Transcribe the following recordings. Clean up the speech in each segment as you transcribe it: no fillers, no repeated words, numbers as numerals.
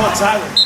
not silent.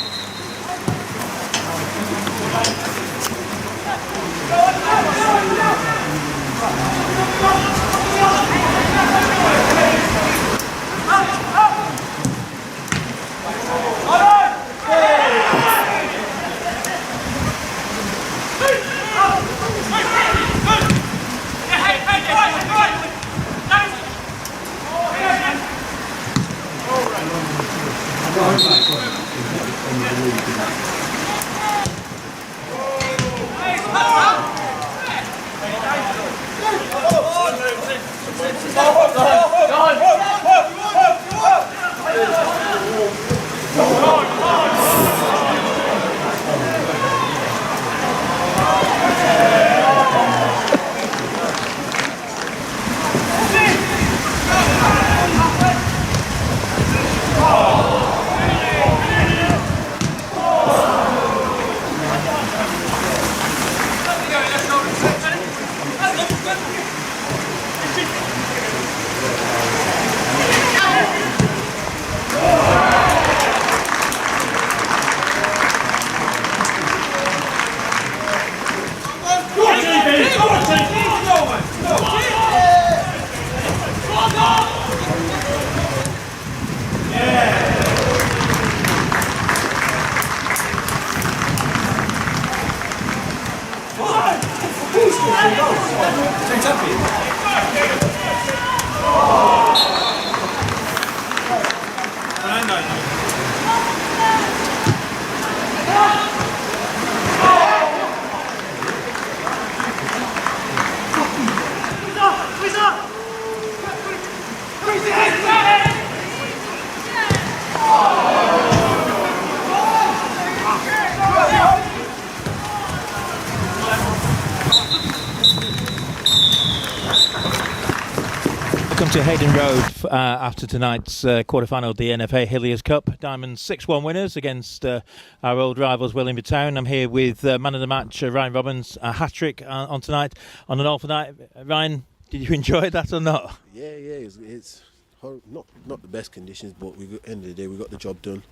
Welcome to Hayden Road after tonight's quarter-final of the NFA Hillier Cup. Diamonds 6-1 winners against our old rivals Wellingborough Town. I'm here with man of the match Ryan Robbins, a hat-trick on tonight, on an awful night. Ryan, did you enjoy that or not? Yeah, it's not the best conditions, but at the end of the day we got the job done,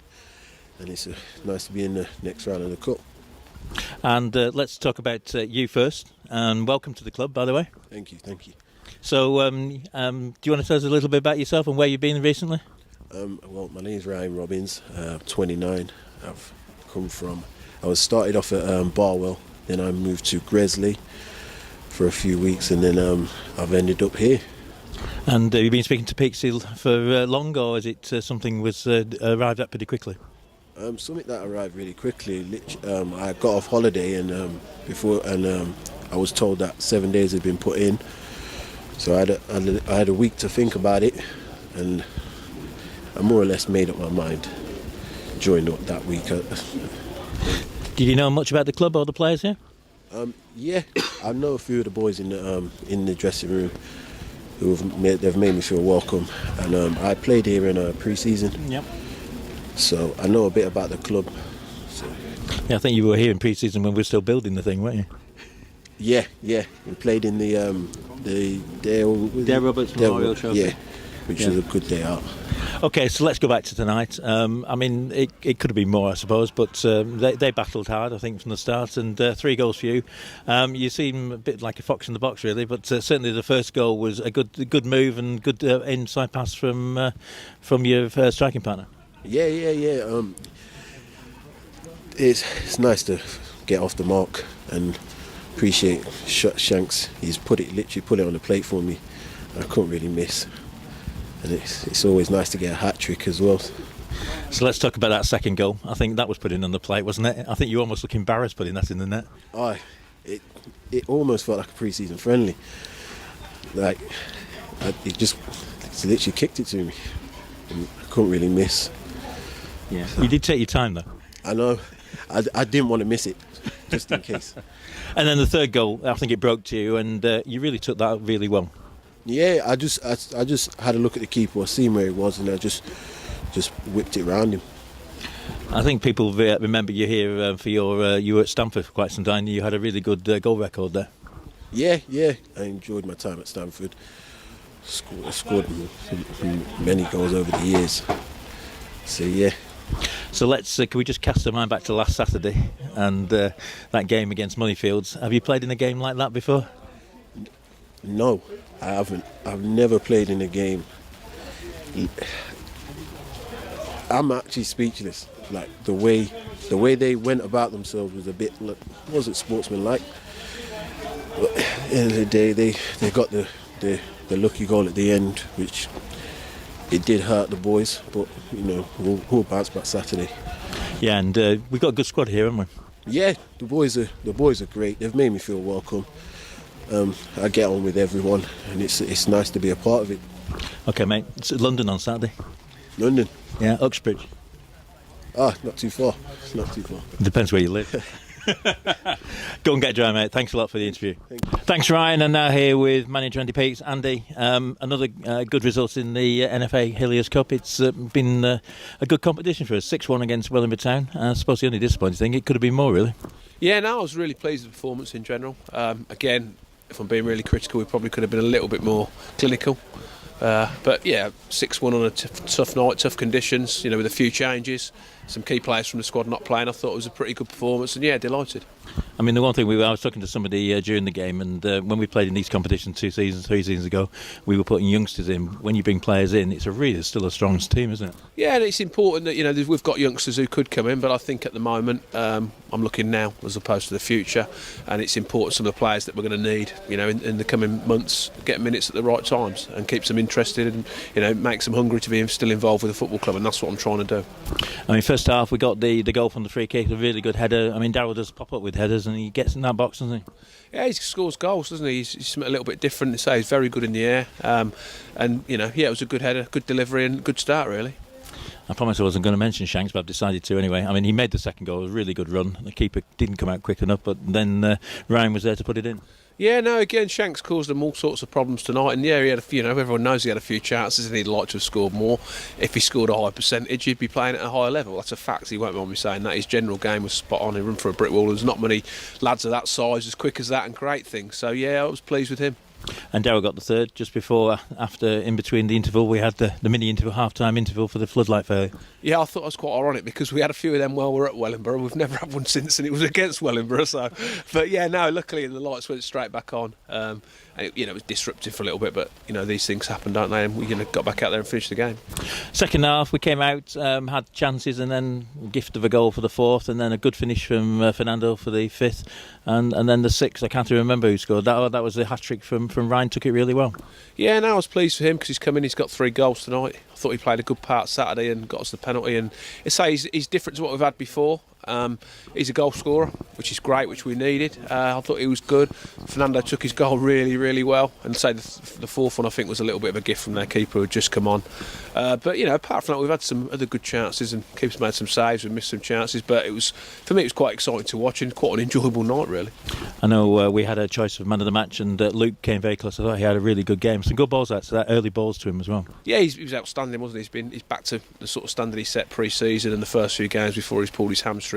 and it's nice to be in the next round of the cup. And let's talk about you first, and welcome to the club, by the way. Thank you. So, do you want to tell us a little bit about yourself and where you've been recently? Well, my name is Ryan Robbins, 29. I was started off at Barwell, then I moved to Gresley for a few weeks, and then I've ended up here. And have you been speaking to Peakshill for long, or is it something was arrived at pretty quickly? Something that arrived really quickly. I got off holiday and I was told that 7 days had been put in. So I had a week to think about it, and I more or less made up my mind during that week. Did you know much about the club or the players here? Yeah, I know a few of the boys in the dressing room they've made me feel welcome, and I played here in pre-season. Yep. So I know a bit about the club. So. Yeah, I think you were here in pre-season when we were still building the thing, weren't you? Yeah. We played in the Darryl Roberts Memorial Trophy. Yeah, which was a good day out. Okay, so let's go back to tonight. I mean, it could have been more, I suppose, but they battled hard, I think, from the start, and 3 goals for you. You seem a bit like a fox in the box, really, but certainly the first goal was a good move and good inside pass from your striking partner. Yeah. It's nice to get off the mark, and appreciate Shanks. He's literally put it on the plate for me. I couldn't really miss, and it's always nice to get a hat trick as well. So let's talk about that second goal. I think that was put in on the plate, wasn't it? I think you almost look embarrassed putting that in the net. It almost felt like a pre-season friendly. Like it literally kicked it to me, and I couldn't really miss. Yeah, you did take your time though. I know. I didn't want to miss it, just in case. And then the third goal, I think it broke to you, and you really took that really well. Yeah, I just had a look at the keeper, I seen where he was, and I just whipped it round him. I think people remember you here for you were at Stamford for quite some time. You had a really good goal record there. Yeah, I enjoyed my time at Stamford. Scored many goals over the years. So yeah. So can we just cast our mind back to last Saturday and that game against Moneyfields? Have you played in a game like that before? No, I haven't. I've never played in a game. I'm actually speechless. Like the way they went about themselves was a bit, wasn't sportsmanlike. But at the end of the day, they got the lucky goal at the end, which it did hurt the boys. But we'll bounce back Saturday. Yeah, and we've got a good squad here, haven't we? Yeah, the boys are great. They've made me feel welcome. I get on with everyone, and it's nice to be a part of it. Okay, mate. It's London on Saturday. London? Yeah, Uxbridge. Not too far. It's not too far. Depends where you live. Go and get dry, mate. Thanks a lot for the interview. Thanks, Ryan. And now here with manager Andy Peaks. Andy, another good result in the NFA Hillier Cup. It's been a good competition for us. 6-1 against Wellingborough Town. I suppose the only disappointing thing, it could have been more, really. Yeah, no, I was really pleased with the performance in general. Again, if I'm being really critical, we probably could have been a little bit more clinical. But yeah, 6-1 on a tough night, tough conditions, with a few changes, some key players from the squad not playing. I thought it was a pretty good performance, and yeah, delighted. I mean, the one thing I was talking to somebody during the game, and when we played in these competitions 3 seasons ago, we were putting youngsters in. When you bring players in, it's still a strong team, isn't it? Yeah, and it's important that we've got youngsters who could come in, but I think at the moment I'm looking now as opposed to the future, and it's important some of the players that we're going to need, in the coming months, get minutes at the right times and keeps them interested and makes them hungry to be still involved with the football club, and that's what I'm trying to do. I mean, first half we got the goal from the free kick, a really good header. I mean, Darryl does pop up with headers and he gets in that box, doesn't he? Yeah, he scores goals, doesn't he? He's a little bit different to say. He's very good in the air, and it was a good header, good delivery, and good start really. I promised I wasn't going to mention Shanks, but I've decided to anyway. I mean, he made the second goal, a really good run. The keeper didn't come out quick enough, but then Ryan was there to put it in. Yeah, no, again, Shanks caused them all sorts of problems tonight, and yeah, he had everyone knows he had a few chances and he'd like to have scored more. If he scored a high percentage, he'd be playing at a higher level. That's a fact, he won't mind me saying that. His general game was spot on, he ran for a brick wall. There's not many lads of that size as quick as that and great things, so yeah, I was pleased with him. And Darryl got the third just before, in between the interval, we had the mini interval, half-time interval for the floodlight failure. Yeah, I thought it was quite ironic because we had a few of them while we were at Wellingborough. We've never had one since, and it was against Wellingborough. So, but yeah, no, luckily the lights went straight back on. And it was disruptive for a little bit, but these things happen, don't they? And we got back out there and finished the game. Second half, we came out, had chances, and then gift of a goal for the fourth, and then a good finish from Fernando for the fifth, and then the sixth. I can't even remember who scored. That was a hat trick from Ryan. Took it really well. Yeah, no, I was pleased for him because he's come in. He's got 3 goals tonight. I thought he played a good part Saturday and got us the penalty. And he's different to what we've had before. He's a goal scorer, which is great, which we needed. I thought he was good. Fernando took his goal really, really well. And the fourth one, I think, was a little bit of a gift from their keeper who had just come on. But apart from that, we've had some other good chances, and keeper's made some saves. We've missed some chances, but for me, it was quite exciting to watch and quite an enjoyable night, really. I know we had a choice of man of the match, and Luke came very close. I thought he had a really good game. Some good balls out, so that early balls to him as well. Yeah, he was outstanding, wasn't he? He's back to the sort of standard he set pre-season and the first few games before he's pulled his hamstring.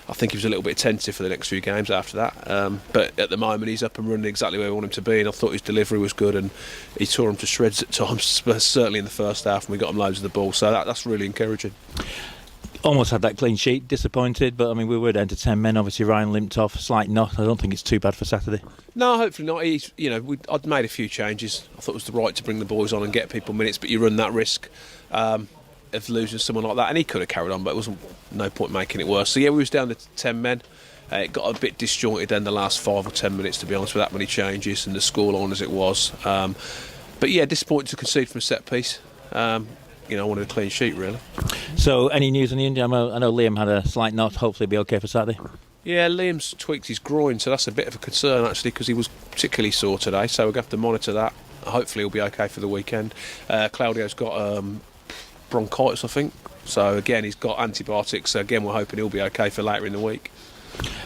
I think he was a little bit tentative for the next few games after that. But at the moment, he's up and running exactly where we want him to be, and I thought his delivery was good, and he tore him to shreds at times, certainly in the first half, and we got him loads of the ball, so that's really encouraging. Almost had that clean sheet, disappointed, but I mean, we were down to 10 men. Obviously, Ryan limped off, slight knock. I don't think it's too bad for Saturday. No, hopefully not. I'd made a few changes. I thought it was the right to bring the boys on and get people minutes, but you run that risk of losing someone like that, and he could have carried on, but it wasn't no point making it worse. So yeah, we was down to 10 men. It got a bit disjointed then the last 5 or 10 minutes, to be honest, with that many changes and the scoreline as it was. But yeah, disappointed to concede from a set piece. I wanted a clean sheet, really. So, any news on the injury? I know Liam had a slight knock. Hopefully, he'll be okay for Saturday. Yeah, Liam's tweaked his groin, so that's a bit of a concern actually, because he was particularly sore today. So we're going to have to monitor that. Hopefully, he'll be okay for the weekend. Claudio's got bronchitis, I think. So again, he's got antibiotics. So again, we're hoping he'll be okay for later in the week.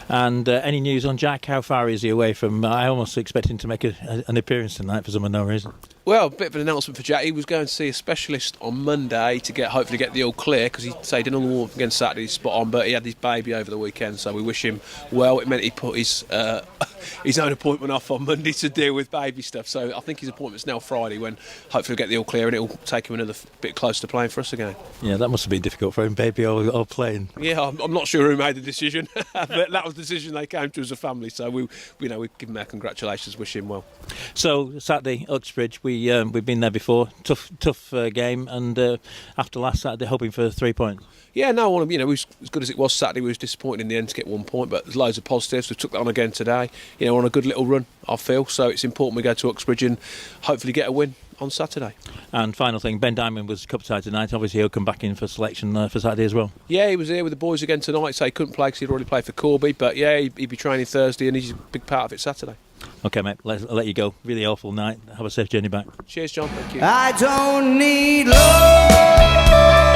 And any news on Jack? How far is he away from? I almost expect him to make an appearance tonight for some unknown reason. Well, a bit of an announcement for Jack. He was going to see a specialist on Monday to hopefully get the all clear, because he said he didn't all the warm against Saturday, he's spot on, but he had his baby over the weekend, so we wish him well. It meant he put his own appointment off on Monday to deal with baby stuff, so I think his appointment's now Friday, when hopefully we'll get the all clear and it'll take him another bit closer to playing for us again. Yeah, that must have been difficult for him, baby or playing. Yeah, I'm not sure who made the decision, but that was the decision they came to as a family, so we give him our congratulations, wish him well. So Saturday, Uxbridge, we've been there before. Tough game, and after last Saturday, hoping for 3 points. Yeah, no, as good as it was Saturday, we was disappointed in the end to get 1 point, but there's loads of positives. We took that on again today. We're on a good little run, I feel, so it's important we go to Uxbridge and hopefully get a win on Saturday. And final thing, Ben Diamond was cup side tonight. Obviously, he'll come back in for selection for Saturday as well. Yeah, he was here with the boys again tonight, so he couldn't play because he'd already played for Corby, but yeah, he'd be training Thursday and he's a big part of it Saturday. OK, mate, I'll let you go. Really awful night. Have a safe journey back. Cheers, John. Thank you. I don't need love.